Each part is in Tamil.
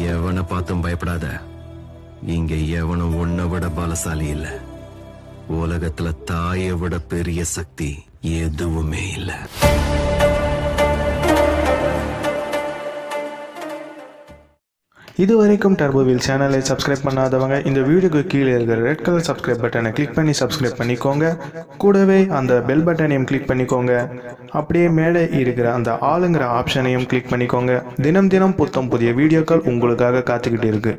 எவனை பார்த்தும் பயப்படாத. இங்க எவனும் உன்னை விட பலசாலி இல்ல. உலகத்துல தாயை விட பெரிய சக்தி எதுவுமே இல்ல. இதுவரைக்கும் டர்போ வீல் சேனலை சப்ஸ்கிரைப் பண்ணாதவங்க இந்த வீடியோக்கு கீழே இருக்கிற ரெட் கலர் சப்ஸ்கிரைப் பட்டனை கிளிக் பண்ணி சப்ஸ்கிரைப் பண்ணிக்கோங்க. கூடவே அந்த பெல் பட்டனையும் கிளிக் பண்ணிக்கோங்க. அப்படியே மேலே இருக்கிற அந்த ஆளுங்கிற ஆப்ஷனையும் கிளிக் பண்ணிக்கோங்க. தினம் தினம் புத்தம் புதிய வீடியோக்கள் உங்களுக்காக காத்துக்கிட்டு இருக்கு.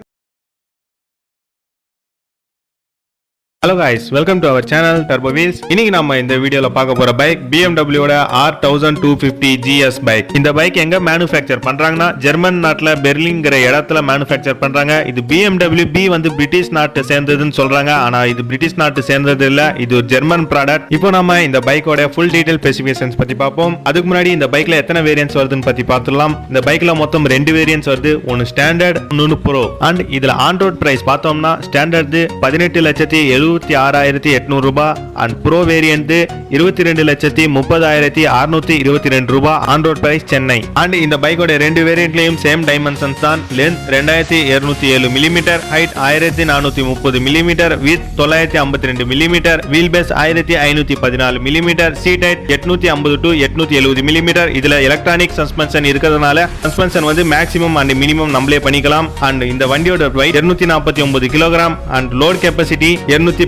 Hello guys, welcome to our channel Turbo Wheels. இன்னைக்கு நம்ம இந்த வீடியோல பார்க்க போற பைக் BMW ஓட R1250 GS பைக். இந்த பைக் எங்க மேனுஃபேக்சர் பண்றாங்கன்னா ஜெர்மன் நாட்டுல பெர்லின்ங்கற இடத்துல மேனுஃபேக்சர் பண்றாங்க. இது BMW B வந்து பிரிட்டிஷ் நாட்டை சேர்ந்ததுன்னு சொல்றாங்க. ஆனா இது பிரிட்டிஷ் நாட்டை சேர்ந்தது இல்ல, இது ஒரு ஜெர்மன் ப்ராடக்ட். இப்போ நம்ம இந்த பைக்கோட ஃபுல் டீடைல் ஸ்பெசிஃபிகேஷன்ஸ் பத்தி பார்ப்போம். அதுக்கு முன்னாடி இந்த பைக்ல எத்தனை வேரியன்ட்ஸ் வருதுன்னு பத்தி பார்த்துடலாம். இந்த பைக்ல மொத்தம் 2 வேரியன்ட்ஸ் வருது. ஒன்னு ஸ்டாண்டர்ட், இன்னொன்னு ப்ரோ. அண்ட் இதுல ஆன் ரோட் பிரைஸ் பார்த்தோம்னா ஸ்டாண்டர்ட் 18,76,800 ரூபாய் அண்ட் ப்ரோ வேரியன்ட் 22,30,622 ரூபாய் on road price Chennai. And இந்த பைக்கோட 2 வேரியன்ட்லயும் சேம் டைமென்ஷன்ஸ் தான். Length 2207 mm, height 1430 mm, width 952 mm, wheel base 1514 mm, seat height 850 to 870 mm. இதுல எலக்ட்ரானிக் சஸ்பென்ஷன் இருக்கிறதுனால சஸ்பென்ஷன் வந்து மேக்ஸிமம் அண்ட் மினிமம் நம்மளே பண்ணிக்கலாம். அண்ட் இந்த வண்டியோட weight 249 kg and load capacity 216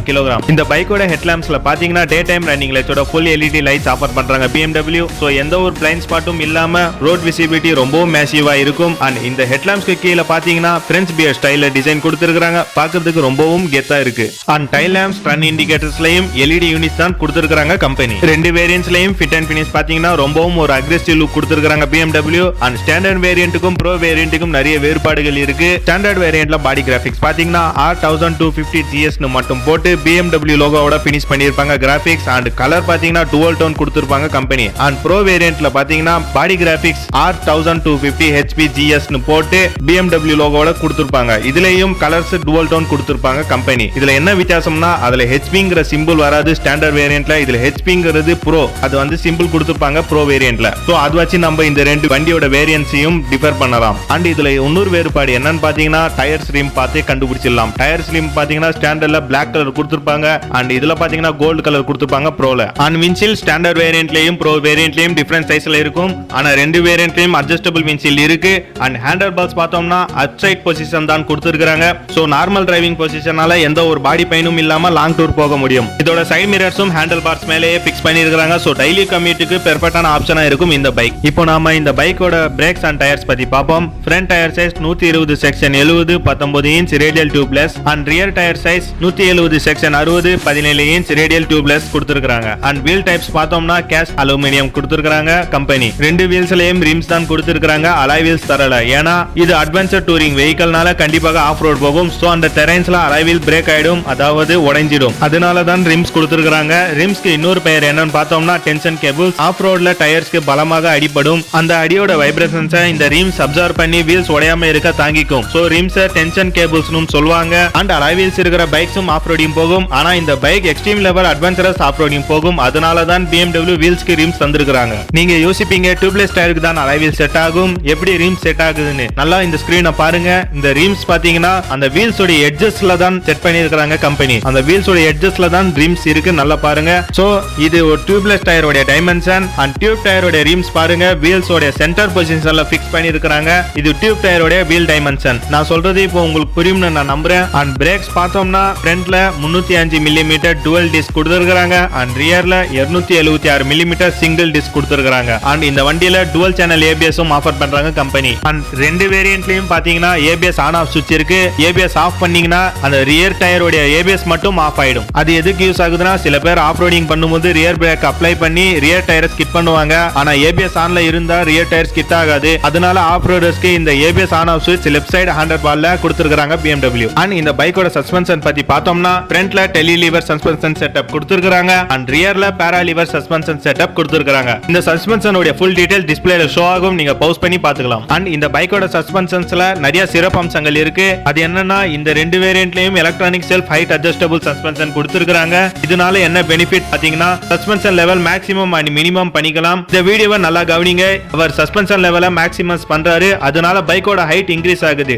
kg. இந்த பைக்கோட ஹெட்லாம்ப்ஸ்ல பாத்தீங்கன்னா டே டைம் ரன்னிங் லைட்ஸோட ஃபுல் LED லைட்ஸ் ஆஃபர் பண்றாங்க BMW. சோ எந்த ஒரு பிளைண்ட் ஸ்பாட்டும் இல்லாம ரோட் விசிபிலிட்டி ரொம்பவும் மேசிவா இருக்கும். அண்ட் இந்த ஹெட்லாம்ப்ஸ்க்கு கீழ பாத்தீங்கன்னா பிரெஞ்ச் பியர் ஸ்டைல்ல டிசைன் கொடுத்திருக்காங்க. பார்க்கிறதுக்கு ரொம்பவும் கெத்தா இருக்கு. அண்ட் டைல் லாம்ப்ஸ், ரன் இண்டிகேட்டர்ஸ்லயும் LED யூனிட்ஸ் தான் கொடுத்திருக்காங்க கம்பெனி. 2 வேரியன்ட்ஸ்லயும் ஃபிட் அண்ட் ஃபினிஷ் பாத்தீங்கன்னா ரொம்பவும் ஒரு அக்ரெசிவ் லுக் கொடுத்திருக்காங்க BMW. அண்ட் ஸ்டாண்டர்ட் வேரியன்ட்டுக்கும் ப்ரோ வேரியன்ட்டுக்கும் நிறைய வேறுபாடுகள் இருக்கு. ஸ்டாண்டர்ட் வேரியன்ட்ல பாடி கிராபிக்ஸ் பாத்தீங்கன்னா R1250 GS னு மட்டும் போட்டு BMW லோகோவோட ஃபினிஷ் பண்ணிருப்பாங்க கிராபிக்ஸ். அண்ட் கலர் பாத்தீங்கன்னா டுவல் டோன் கொடுத்திருப்பாங்க கம்பெனி. அண்ட் ப்ரோ வேரியன்ட்ல பாத்தீங்கன்னா பாடி கிராபிக்ஸ் R1250 HP GS னு போட்டு BMW லோகோவோட கொடுத்திருப்பாங்க. இதுலயும் கலர்ஸ் டுவல் டோன் கொடுத்திருப்பாங்க கம்பெனி. இதுல என்ன வித்தியாசம்னா அதுல HPங்கற சிம்பிள் வராது ஸ்டாண்டர்ட் வேரியன்ட்ல. இதுல HPங்கிறது ப்ரோ, அது வந்து சிம்பிள் கொடுத்திருப்பாங்க ப்ரோ வேரியன்ட்ல. சோ அது வச்சு நம்ம இந்த 2 வண்டியோட வேரியன்ட்ஸையும் டிஃபர் பண்ணலாம். அண்ட் இதுல இன்னொரு வேறுபாடு என்னன்னு பாத்தீங்கன்னா டயர் ஸ்லிம் பார்த்து கண்டுபிடிச்சிடலாம். டயர் ஸ்லிம் பாத்தீங்கன்னா ஸ்டாண்டர்ட்ல Black கலர் கொடுத்திருப்பாங்க. அண்ட் இதுல பாத்தீங்கன்னா கோல்ட் கலர் கொடுத்திருப்பாங்க ப்ரோல. அண்ட் விண்ட்ஷீல்ட் ஸ்டாண்டர்ட் வேரியன்ட்லயும் ப்ரோ வேரியன்ட்லயும் டிஃபரண்ட் சைஸ்ல இருக்கும். ஆனா 2 வேரியன்ட்லயும் அட்ஜஸ்டபிள் விண்ட்ஷீல்ட் இருக்கு. அண்ட் ஹேண்டல் பார்ஸ் பார்த்தோம்னா அப்சைட் பொசிஷன் தான் கொடுத்திருக்காங்க. சோ நார்மல் டிரைவிங் பொசிஷனால எந்த ஒரு பாடி பெயினும் இல்லாம லாங் டூர் போக முடியும். இதோட சைடு மிரர்ஸும் ஹேண்டல் பார்ஸ் மேலேயே ஃபிக்ஸ் பண்ணிருக்காங்க. சோ டெய்லி கம்யூட்டுக்கு பெர்ஃபெக்ட்டான ஆப்ஷனா இருக்கும் இந்த பைக். இப்போ நாம இந்த பைக்கோட பிரேக்ஸ் அண்ட் டயர்ஸ் பத்தி பார்ப்போம். Front tyre size 120 section 70 19 inch radial tubeless. And rear tyre size 170 section 60 17 inch radial tubeless கொடுத்திருக்காங்க. அண்ட் வீல் டைப்ஸ் பார்த்தோம்னா கேஸ்ட் அலுமினியம் கொடுத்திருக்காங்க கம்பெனி. 2 வீல்ஸ்லயும் ரிம்ஸ் தான் கொடுத்திருக்காங்க, அலாய் வீல்ஸ் தரல. ஏன்னா இது அட்வென்ச்சர் டூரிங் வெஹிக்கல்னால கண்டிப்பாக ஆஃப் ரோட் போகும். சோ அந்த டெரைன்ஸ்ல அலாய் வீல் பிரேக் ஆயிடும், அதாவது உடைஞ்சிடும். அதனால தான் ரிம்ஸ் கொடுத்திருக்காங்க. ரிம்ஸ்க்கு இன்னொரு பெயர் என்னன்னு பார்த்தோம்னா டென்ஷன் கேபிள்ஸ். ஆஃப் ரோட்ல டயர்ஸ்க்கு பலமாக அடிபடும். அந்த அடியோட வைப்ரேஷன்ஸை இந்த ரிம்ஸ் அப்சர்வ் பண்ணி வீல்ஸ் உடையாம இருக்க தாங்கிக்கும். சோ ரிம்ஸை டென்ஷன் கேபிள்ஸ்னு சொல்வாங்க. அண்ட் அலாய் வீல்ஸ் இருக்கிற பைக்ஸும் ஆஃப் ரோடிங் போகும். ஆனா இந்த bike extreme level adventurous of roading போகும். அதனால தான் BMW வீல்ஸ்க்கு ரிம்ஸ் தந்திருக்காங்க. நீங்க யோசிப்பீங்க டியூப்லெஸ் டயருக்கு தான் அலாய் வீல் செட் ஆகும், எப்படி ரிம்ஸ் செட் ஆகுதுன்னு. நல்லா இந்த ஸ்கிரீனை பாருங்க. இந்த ரிம்ஸ் பாத்தீங்கன்னா அந்த வீல்ஸோட எட்ஜஸ்ல தான் செட் பண்ணிருக்காங்க கம்பெனி. அந்த வீல்ஸோட எட்ஜஸ்ல தான் ரிம்ஸ் இருக்கு, நல்லா பாருங்க. சோ இது ஒரு டியூப்லெஸ் டயரோட டைமென்ஷன். அண்ட் டியூப் டயரோட ரிம்ஸ் பாருங்க வீல்ஸோட சென்டர் பொசிஷன்ல ஃபிக்ஸ் பண்ணிருக்காங்க. இது டியூப் டயரோட வீல் டைமென்ஷன். நான் சொல்றது இப்போ உங்களுக்கு புரியும்னு நான் நம்புறேன். அண்ட் பிரேக்ஸ் பார்த்தோம்னா ஃப்ரண்ட்ல 305 mm டுவல் டிஸ்க் கொடுத்திருக்காங்க. அண்ட் ரியர்ல 276 mm சிங்கிள் டிஸ்க் கொடுத்திருக்காங்க. அண்ட் இந்த வண்டியில டுவல் சேனல் ABS-உம் ஆஃபர் பண்றாங்க கம்பெனி. அண்ட் 2 வேரியன்ட்லயும் பாத்தீங்கன்னா ABS ஆன் ஆஃப் சுவிட்ச் இருக்கு. ABS ஆஃப் பண்ணீங்கன்னா அந்த ரியர் டயரோட ABS மட்டும் ஆஃப் ஆயிடும். அது எதுக்கு யூஸ் ஆகுதுன்னா சில பேர் ஆஃப் ரோடிங் பண்ணும்போது ரியர் பிரேக் அப்ளை பண்ணி ரியர் டயரை ஸ்கிட் பண்ணுவாங்க. ஆனா ABS ஆன்ல இருந்தா ரியர் டயர் ஸ்கிட் ஆகாது. அதனால ஆஃப் ரோடர்ஸ்க்கு இந்த ABS ஆன் ஆஃப் சுவிட்ச் லெஃப்ட் சைடு ஹேண்டல் பார்ல கொடுத்திருக்காங்க BMW. அண்ட் இந்த பைக்கோட சஸ்பென்ஷன் பத்தி பார்த்தோம்னா ஃப்ரண்ட்ல டெலி லீவர் சஸ்பென்ஷன் செட்டப் கொடுத்திருக்காங்க அண்ட் ரியர்ல பேரா லீவர் சஸ்பென்ஷன் செட்டப் கொடுத்திருக்காங்க. இந்த சஸ்பென்ஷனுடைய ஃபுல் டீடைல் டிஸ்ப்ளேல ஷோ ஆகும், நீங்க பவுஸ் பண்ணி பார்த்துக்கலாம். அண்ட் இந்த பைக்கோட சஸ்பென்ஷன்ஸ்ல நிறைய சிறப்பு அம்சங்கள் இருக்கு. அது என்னன்னா இந்த ரெண்டு வேரியன்ட்லயும் electronic self height adjustable suspension கொடுத்திருக்காங்க. இதனால என்ன பெனிஃபிட் பாத்தீங்கன்னா suspension level maximum and minimum பண்ணிக்கலாம். இந்த வீடியோவை நல்லா கவனிங்க. அவர் சஸ்பென்ஷன் லெவலை மேக்ஸிமம் பண்றாரு, அதனால பைக்கோட ஹைட் இன்க்ரீஸ் ஆகுது.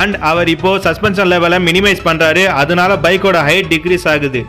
அண்ட் அவர் இப்போ சஸ்பென்ஷன் லெவலை மினிமைஸ் பண்றாரு, அதனால பைக்கோட ஹைட் டிக்ரீஸ் ஆகுது.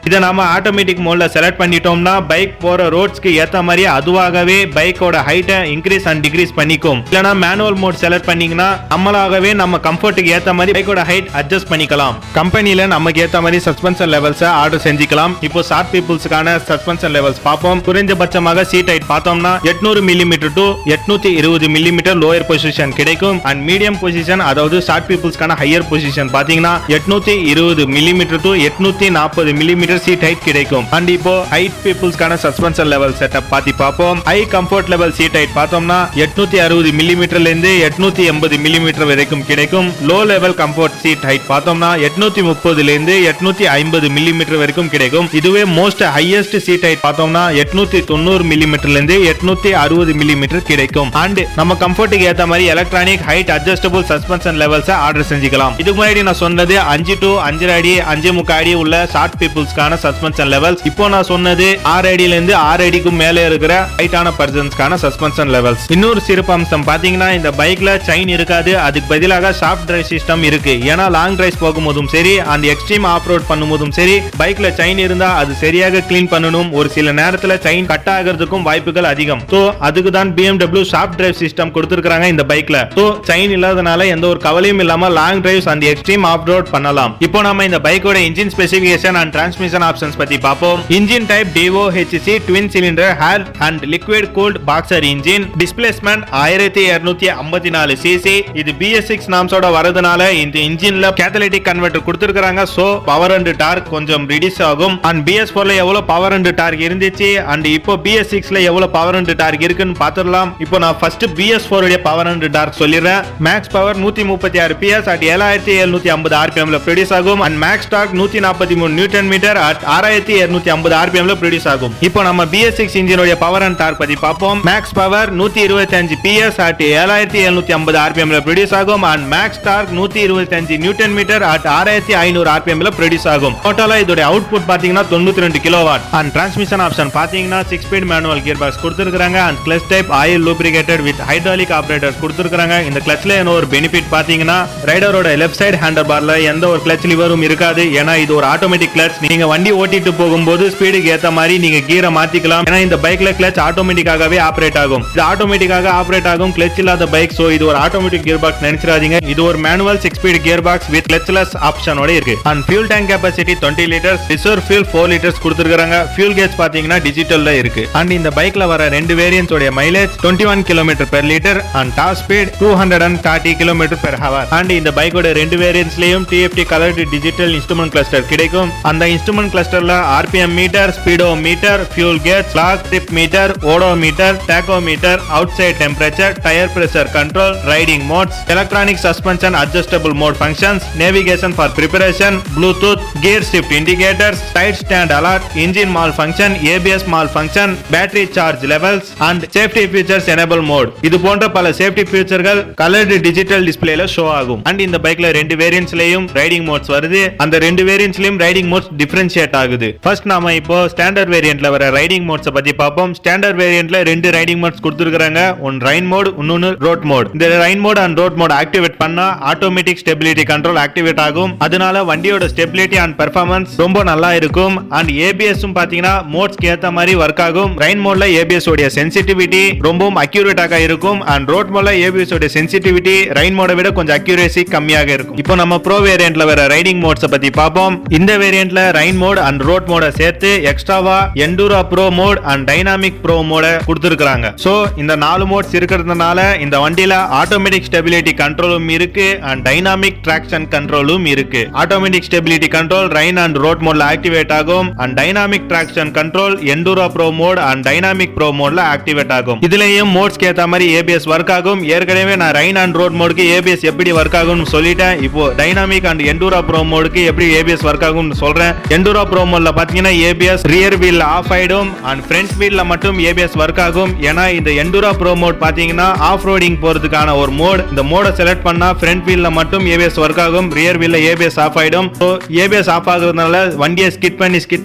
இதை நாம ஆட்டோமேட்டிக் மோட்ல செலக்ட் பண்ணிட்டோம்னா பைக் போற ரோட்ஸ்க்கு ஏத்த மாதிரி அதுவாகவே பைக்கோட ஹைட்டை இன்க்ரீஸ் அண்ட் டிக்ரீஸ் பண்ணிக்கும். இல்லனா மேனுவல் மோட் செலக்ட் பண்ணீங்கன்னா நம்மளாகவே நம்ம கம்ஃபர்ட்டுக்கு ஏத்த மாதிரி பைக்கோட ஹைட் அட்ஜஸ்ட் பண்ணிக்கலாம். கம்பெனில நமக்கு ஏத்த மாதிரி சஸ்பென்ஷன் லெவல்ஸ் ஆர்டர் செஞ்சுக்கலாம். இப்போ ஷார்ட் பீப்புள்ஸ்க்கான சஸ்பென்ஷன் லெவல்ஸ் பார்ப்போம். குறைந்தபட்சமாக சீட் ஹைட் பார்த்தோம்னா 800 millimetre to 820 millimetre lower position கிடைக்கும். அண்ட் மீடியம் பொசிஷன் அதாவது ஷார்ட் பீப்புள்ஸ்க்கான ஹையர் பொசிஷன் பாத்தீங்கன்னா 820 millimetre to 840 millimetre seat height கிடைக்கும். அண்ட் இப்போ ஹைட் பீப்புள்ஸ்க்கான சஸ்பென்ஷன் லெவல் செட்டப் பாத்தி பார்ப்போம். High comfort level seat height பார்த்தோம்னா 860 மில்லிமீட்டர்ல இருந்து 880 மில்லிமீட்டர் வரைக்கும் கிடைக்கும். Low level comfort seat height பார்த்தோம்னா 830 ல இருந்து 850 மில்லிமீட்டர் வரைக்கும் கிடைக்கும். இதுவே மோஸ்ட் ஹையஸ்ட் சீட் ஹைட் பார்த்தோம்னா 890 மில்லிமீட்டர்ல இருந்து 860 மில்லிமீட்டர் கிடைக்கும். அண்ட் நம்ம கம்ஃபர்ட்டுக்கு ஏத்த மாதிரி electronic height adjustable suspension levels order செஞ்சுக்கலாம். இதுக்கு முன்னாடி நான் சொன்னது 5 to 5.5 அடி 5.3 அடி உள்ள ஷார்ட் பீப்புள்ஸ்க்கான சஸ்பென்ஷன் லெவல்ஸ். இப்போ நான் சொன்னது 6 அடியில இருந்து 6 அடிக்கு மேலே இருக்கிற ஹைட்டான பர்சன்ஸ்க்கான சஸ்பென்ஷன் லெவல்ஸ். இன்னொரு சிறப்பு அம்சம் பாத்தீங்கன்னா இந்த பைக்ல செயின் இருக்காது, அதுக்கு பதிலாக சாஃப்ட் டிரைவ் சிஸ்டம் இருக்கு. ஏன்னா லாங் டிரைவ் போகும்போதும் சரி அந்த எக்ஸ்ட்ரீம் ஆஃப் ரோட் பண்ணும்போதும் சரி பைக்ல செயின் இருந்தா அது சரியாக கிளீன் பண்ணணும். ஒரு சில நேரத்துல செயின் கட் ஆகிறதுக்கும் வாய்ப்புகள் அதிகம். சோ அதுக்கு தான் BMW சாஃப்ட் டிரைவ் சிஸ்டம் கொடுத்திருக்காங்க இந்த பைக்ல. சோ செயின் இல்லாதனால எந்த ஒரு கவலையும் இல்லாம long drives and extreme off road பண்ணலாம். இப்போ நாம இந்த பைக்கோட engine specification and transmission options பத்தி பாப்போம். Engine type DOHC twin cylinder air and liquid cooled boxer engine. Displacement 1254 cc. இது BS6 நாம்ஸோட வரதுனால இந்த இன்ஜின்ல கேட்டலிட்டிக் கன்வெர்ட்டர் கொடுத்திருக்காங்க. சோ பவர் அண்ட் டார்க் கொஞ்சம் ரிடியூஸ் ஆகும். அண்ட் BS4 ல எவ்வளவு பவர் அண்ட் டார்க் இருந்துச்சு அண்ட் இப்போ BS6 ல எவ்வளவு பவர் அண்ட் டார்க் இருக்குன்னு பாத்துறலாம். இப்போ நான் ஃபர்ஸ்ட் BS4 உடைய பவர் அண்ட் டார்க் சொல்லிறேன். Max power 136 PS at 7750 RPM ல ப்ரொடியூஸ் ஆகும். And max torque 143 newton metre at 6250 RPM ல ப்ரொடியூஸ் ஆகும். இப்போ நம்ம BS6 இன்ஜின் உடைய பவர் அண்ட் டார்க் பத்தி பாப்போம். Max power 125 PS at 7750 RPM ல ப்ரொடியூஸ் ஆகும். And max torque 125 newton metre at 6500 RPM ல ப்ரொடியூஸ் ஆகும். டோட்டலா இதோட அவுட்புட் பாத்தீங்கன்னா 92 கிலோவாட். அண்ட் டிரான்ஸ்மிஷன் ஆப்ஷன் பாத்தீங்கன்னா 6 ஸ்பீட் மேனுவல் கியர் பாக்ஸ் கொடுத்திருக்காங்க. And clutch type oil lubricated with hydraulic operator கொடுத்திருக்காங்க. இந்த கிளட்ச்ல என்ன ஒரு பெனிஃபிட் பாத்தீங்கன்னா ரைடரோட லெஃப்ட் சைடு ஹேண்டல் பார்ல எந்த ஒரு கிளட்ச் லிவரும் இருக்காது. ஏன்னா இது ஒரு ஆட்டோமேட்டிக் கிளட்ச். நீங்க வண்டி ஓட்டிட்டு போகும்போது ஸ்பீடுக்கு ஏத்த மாதிரி நீங்க கியரை மாத்திக்கலாம். ஏன்னா இந்த பைக்ல கிளட்ச் ஆட்டோமேட்டிக்காகவே ஆபரேட் ஆகும். இது ஆட்டோமேட்டிக்காக ஆபரேட் ஆகும் கிளட்ச் இல்லாத பைக். சோ இது ஒரு ஆட்டோமேட்டிக் கியர் பாக்ஸ் நினைச்சிராதீங்க. இது ஒரு manual 6 speed gear box with clutchless ஆப்ஷனோட இருக்கு. And fuel tank capacity 20 litres, reserve fuel 4 litres கொடுத்திருக்காங்க. ஃபியூல் கேஜ் பாத்தீங்கன்னா டிஜிட்டல்ல இருக்கு. அண்ட் இந்த பைக்ல வர ரெண்டு வேரியன்ட்ஸ் உடைய மைலேஜ் 21 km/லிட்டர் and top speed 230 km/h. And இந்த பைக்கோட ரெண்டு வேரியன்ட்ஸ்லயும் TFT coloured digital instrument cluster கிடைக்கும். அந்த இன்ஸ்ட்ருமென்ட் கிளஸ்டர்ல RPM meter, speedometer, fuel gauge, clock trip meter, odometer, tachometer, outside temperature, tyre pressure control, riding modes, electronic suspension adjustable mode functions, navigation for preparation, Bluetooth, gear shift indicators, side stand alert, engine malfunction, ABS malfunction, battery charge levels and safety features enable mode. இது போன்ற பல சேஃப்டி ஃபீச்சர்கள் கலர்டு டிஜிட்டல் டிஸ்ப்ளேல ஷோ ஆகும். அண்ட் இந்த பைக்ல ரெண்டு வேரியன்ட்ஸ்லயும் ரைடிங் மோட்ஸ் வருது. அந்த ரெண்டு வேரியன்ட்ஸ்லயும் ரைடிங் மோட்ஸ் டிஃபரன்ஷியேட் ஆகுது. ஃபர்ஸ்ட் நாம இப்போ ஸ்டாண்டர்ட் வேரியன்ட்ல வர ரைடிங் மோட்ஸ் பத்தி பார்ப்போம். ஸ்டாண்டர்ட் வேரியன்ட்ல ரெண்டு ரைடிங் மோட்ஸ் கொடுத்திருக்காங்க. ஒன் ரைன் மோட், இன்னொன்னு ரோட் மோட். இந்த rain mode and road mode activate பண்ணா ஆட்டோமேட்டிக் ஸ்டெபிலிட்டி கண்ட்ரோல் ஆக்டிவேட் ஆகும். அதனால வண்டியோட ஸ்டெபிலிட்டி அண்ட் பெர்ஃபார்மன்ஸ் ரொம்ப நல்லா இருக்கும். அண்ட் ஏபிஎஸும் பாத்தீங்கன்னா மோட்ஸ்க்கு ஏத்த மாதிரி ஒர்க் ஆகும். ரைன் மோட்ல ஏபிஎஸ் உடைய சென்சிட்டிவிட்டி ரொம்பவும் அக்யூரேட்டாக இருக்கும். அண்ட் ரோட் மோட்ல ஏபிஎஸ் உடைய சென்சிட்டிவிட்டி ரைன் மோட விட கொஞ்சம் அக்யூரேசி கம்மியாக இருக்கும். இப்போ நம்ம ப்ரோ வேரியன்ட்ல வர ரைடிங் மோட்ஸ் பத்தி பார்ப்போம். இந்த வேரியன்ட்ல rain rain mode and road மோட சேர்த்து எக்ஸ்ட்ராவா enduro pro mode and dynamic pro மோட கொடுத்திருக்காங்க. சோ இந்த 4 மோட்ஸ் இருக்கிறதுனால இந்த வண்டியில ஆட்டோமேட்டிக் ஸ்டெபிலிட்டி கண்ட்ரோலும் இருக்கு அண்ட் டைனாமிக் டிராக்ஷன் கண்ட்ரோலும் இருக்கு. Automatic stability control rain and road மோட்ல ஆக்டிவேட் ஆகும் and dynamic traction control enduro pro mode and dynamic pro மோட்ல ஆக்டிவேட் ஆகும். இதுலயும் மோட்ஸ்க்கு ஏத்த மாதிரி ஏபிஎஸ் ஒர்க் ஆகும். ஏற்கனவே நான் ரெயின் அண்ட் ரோட் மோடுக்கு ஏபிஎஸ் எப்படி ஒர்க் ஆகும்னு சொல்லிட்டேன். இப்போ டைனாமிக் அண்ட் எண்டூரா ப்ரோ மோடுக்கு எப்படி ஏபிஎஸ் ஒர்க் ஆகும்னு சொல்றேன். எண்டூரா ப்ரோ மோட்ல பாத்தீங்கன்னா ஏபிஎஸ் ரியர் வீல்ல ஆஃப் ஆயிடும் அண்ட் ஃப்ரண்ட் வீல்ல மட்டும் ஏபிஎஸ் ஒர்க் ஆகும். ஏன்னா இந்த எண்டூரா ப்ரோ மோட் பாத்தீங்கன்னா ஆஃப் ரோடிங் போறதுக்கான ஒரு மோட். இந்த மோட செலக்ட் பண்ணா ஃப்ரண்ட் வீல்ல மட்டும் ஏபிஎஸ் ஒர்க் ஆகும், ரியர் வீல்ல ஏபிஎஸ் ஆஃப் ஆயிடும். சோ ஏபிஎஸ் ஆஃப் ஆகுறதுனால வண்டியை ஸ்கிட்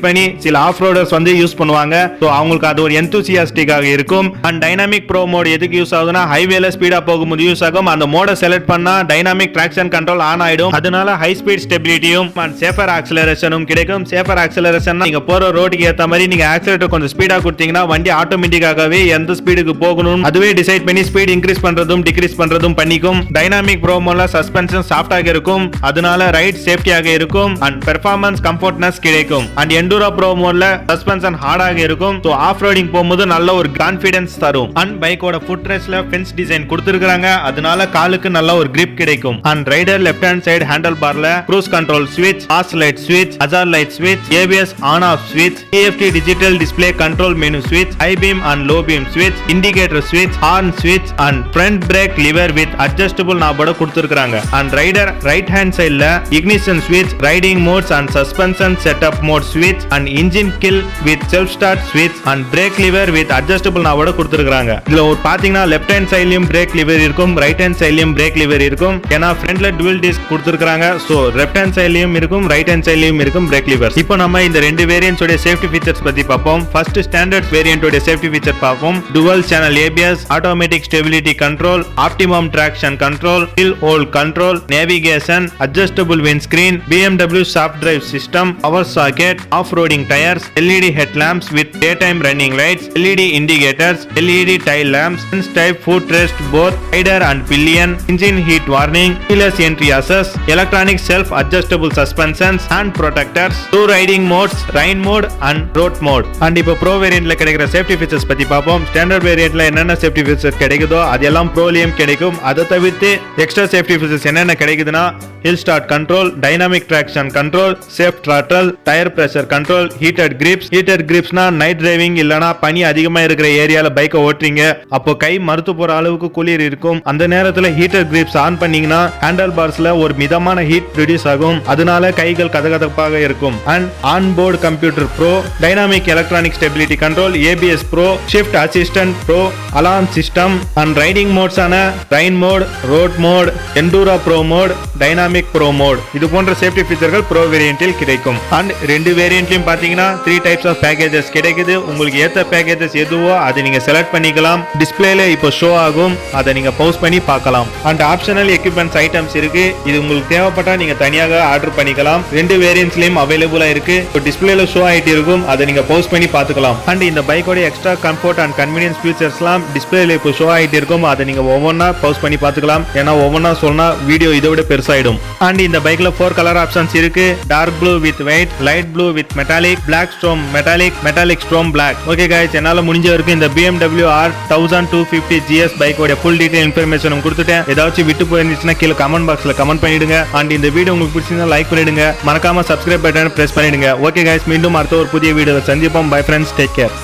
பண்ணி சில ஆஃப் ரோடர்ஸ் வந்து யூஸ் பண்ணுவாங்க. சோ அவங்களுக்கு அது ஒரு எந்தூசியாஸ்டிக்காக இருக்கும். அண்ட் டைனாமிக் ப்ரோ மோட் எதுக்கு யூஸ் ஆகுதுன்னா ஹைவேல ஸ்பீடா போகும்போது யூஸ் ஆகும். அந்த மோட செலக்ட் பண்ணா டைனாமிக் டிராக்ஷன் கண்ட்ரோல் ஆன் ஆயிடும். அதனால ஹை ஸ்பீட் ஸ்டெபிலிட்டியும் அண்ட் சேஃபர் ஆக்சிலரேஷனும் கிடைக்கும். சேஃபர் ஆக்சிலரேஷன் நீங்க போற ரோட்டுக்கு ஏத்த மாதிரி நீங்க ஆக்சிலரேட்டர் கொஞ்சம் ஸ்பீடா கொடுத்தீங்கன்னா வண்டி ஆட்டோமேட்டிக்காகவே எந்த ஸ்பீடுக்கு போகணும் அதுவே டிசைட் பண்ணி ஸ்பீட் இன்க்ரீஸ் பண்றதும் டிக்ரீஸ் பண்றதும் பண்ணிக்கும். டைனாமிக் ப்ரோ மோட்ல சஸ்பென்ஷன் சாஃப்டாக இருக்கும், அதனால ரைட் சேஃப்டியாக இருக்கும் அண்ட் பெர்ஃபார்மன்ஸ் கம்ஃபர்ட்னஸ் கிடைக்கும். அண்ட் எண்டூரா ப்ரோ மோட்ல சஸ்பென்ஷன் ஹார்டாக இருக்கும். சோ ஆஃப் ரோடிங் போகும்போது நல்ல ஒரு கான்ஃபிடன்ஸ் தரும். அண்ட் பைக்கோட ஃபுட் ரெஸ்ட்ல ஃபென்ஸ் டிசைன் கொடுத்திருக்காங்க, அதனால காலுக்கு நல்ல ஒரு grip கிடைக்கும். And rider left hand side handle பார்ல க்ரூஸ் கண்ட்ரோல் ஸ்விட்ச், பாஸ் லைட் ஸ்விட்ச், ஹசார்ட் லைட் ஸ்விட்ச், ஏபிஎஸ் ஆன் ஆஃப் ஸ்விட்ச், EFT digital display control menu ஸ்விட்ச், high beam and low beam ஸ்விட்ச், இண்டிகேட்டர் ஸ்விட்ச், ஹார்ன் ஸ்விட்ச் and front break liver with adjustable நாபோட கொடுத்திருக்காங்க. அண்ட் ரைடர் ரைட் ஹேண்ட் சைடுல இக்னிஷன் ஸ்விட்ச், riding modes and suspension setup mode ஸ்விட்ச் and engine kill with self start ஸ்விட்ச் and break liver with adjustable நாபோட கொடுத்திருக்காங்க. இதுல ஒரு பாத்தீங்கன்னா லெஃப்ட் ஹேண்ட் சைடுலயும் பிரேக் லிவர் இருக்கும், ரைட் ஹேண்ட் சைடுலயும் பிரேக் லிவர் இருக்கும். ஏன்னா ஃப்ரண்ட்ல டுவல் டிஸ்க் கொடுத்திருக்காங்க. சோ லெஃப்ட் ஹேண்ட் சைடுலயும் இருக்கும், ரைட் ஹேண்ட் சைடுலயும் இருக்கும் பிரேக் லிவர். இப்போ நம்ம இந்த ரெண்டு வேரியன்ட்ஸ் உடைய சேஃப்டி ஃபீச்சர்ஸ் பத்தி பார்ப்போம். ஃபர்ஸ்ட் ஸ்டாண்டர்ட் வேரியன்ட் உடைய சேஃப்டி ஃபீச்சர் பார்ப்போம். Dual channel ABS, automatic stability control, optimum traction control, hill hold control, navigation, adjustable windscreen, BMW soft drive system, power socket, off roading tyres, LED headlamps with daytime running lights, LED indicators, LED tail lamps, type footrest both rider and pillion, engine heat warning, keyless entry access, electronic self adjustable suspensions, hand protectors, 2 riding modes, rain mode and road mode. And இப்போ ப்ரோ வேரியன்ட்ல கிடைக்கிற சேஃப்டி ஃபீச்சர்ஸ் பத்தி பார்ப்போம். ஸ்டாண்டர்ட் வேரியன்ட்ல என்னென்ன சேஃப்டி ஃபீச்சர்ஸ் கிடைக்குதோ அதெல்லாம் ப்ரோலியும் கிடைக்கும். அதை தவிர்த்து எக்ஸ்ட்ரா சேஃப்டி ஃபீச்சர்ஸ் என்னென்ன கிடைக்குதுன்னா hill start control, dynamic traction control, safe throttle, tyre pressure control, heated grips. Heated கிரிப்ஸ்னா நைட் டிரைவிங் இல்லனா பனி அதிகமா இருக்கிற ஏரியால பைக்கை ஓட்டுறீங்க, அப்போ கை மறுத்து போற அளவுக்கு குளிர் இருக்கும். அந்த நேரத்துல ஹீட்டட் கிரிப்ஸ் ஆன் பண்ணீங்கன்னா ஹேண்டல் பார்ஸ்ல ஒரு மிதமான ஹீட் ப்ரொடியூஸ் ஆகும், அதனால கைகள் கதகதப்பாக இருக்கும். And on board computer pro, dynamic electronic stability control, ABS pro, shift assistant pro, alarm system and riding மோட்ஸான rain mode, road mode, enduro pro mode, dynamic pro mode, இது போன்ற சேஃப்டி ஃபீச்சர்கள் ப்ரோ வேரியன்ட்டில் கிடைக்கும். அண்ட் ரெண்டு வேரியன்ட்லயும் பாத்தீங்கன்னா 3 டைப்ஸ் ஆஃப் பேக்கேஜஸ் கிடைக்குது. உங்களுக்கு ஏத்த பேக்கேஜஸ் எதுவோ அதை நீங்க செலக்ட் பண்ணிக்கலாம். டிஸ்பிளேல இப்போ ஷோ ஆகும், அதை நீங்க பவுஸ் பண்ணி பார்க்கலாம். அண்ட் ஆப்ஷனல் எக்யூப்மெண்ட்ஸ் ஐட்டம்ஸ் இருக்கு, இது உங்களுக்கு தேவைப்பட்டா நீங்க தனியாக ஆர்டர் பண்ணிக்கலாம். ரெண்டு வேரியன்ட்ஸ்லயும் அவைலபிளா இருக்கு. இப்போ டிஸ்பிளேல ஷோ ஆயிட்டு இருக்கும், அதை நீங்க பவுஸ் பண்ணி பார்த்துக்கலாம். அண்ட் இந்த பைக்கோட எக்ஸ்ட்ரா கம்ஃபர்ட் அண்ட் கன்வீனியன்ஸ் ஃபீச்சர்ஸ்லாம் டிஸ்பிளேல இப்போ ஷோ ஆயிட்டு இருக்கும், அதை நீங்க ஒவ்வொன்றா பவுஸ் பண்ணி பார்த்துக்கலாம். ஏன்னா ஒவ்வொன்றா சொன்னா வீடியோ இதை விட பெருசாயிடும். அண்ட் இந்த பைக்ல 4 கலர் ஆப்ஷன்ஸ் இருக்கு. Dark blue with white, light blue with metallic, black storm metallic, metallic storm black. Okay guys, என்னால முடிஞ்ச வரைக்கும் இந்த BMW R1250 GS பைக்கோட ஃபுல் டீடைல் இன்ஃபர்மேஷன் கொடுத்துட்டேன். ஏதாச்சும் விட்டு போயிருந்துச்சுன்னா கீழே கமெண்ட் பாக்ஸ்ல கமெண்ட் பண்ணிடுங்க. அண்ட் இந்த வீடியோ உங்களுக்கு பிடிச்சிருந்தா லைக் பண்ணிடுங்க, மறக்காம சப்ஸ்கிரைப் பட்டனை பிரஸ் பண்ணிடுங்க. ஓகே गाइस, மீண்டும் அடுத்த ஒரு புதிய வீடியோவில் சந்திப்போம். Bye friends, take care.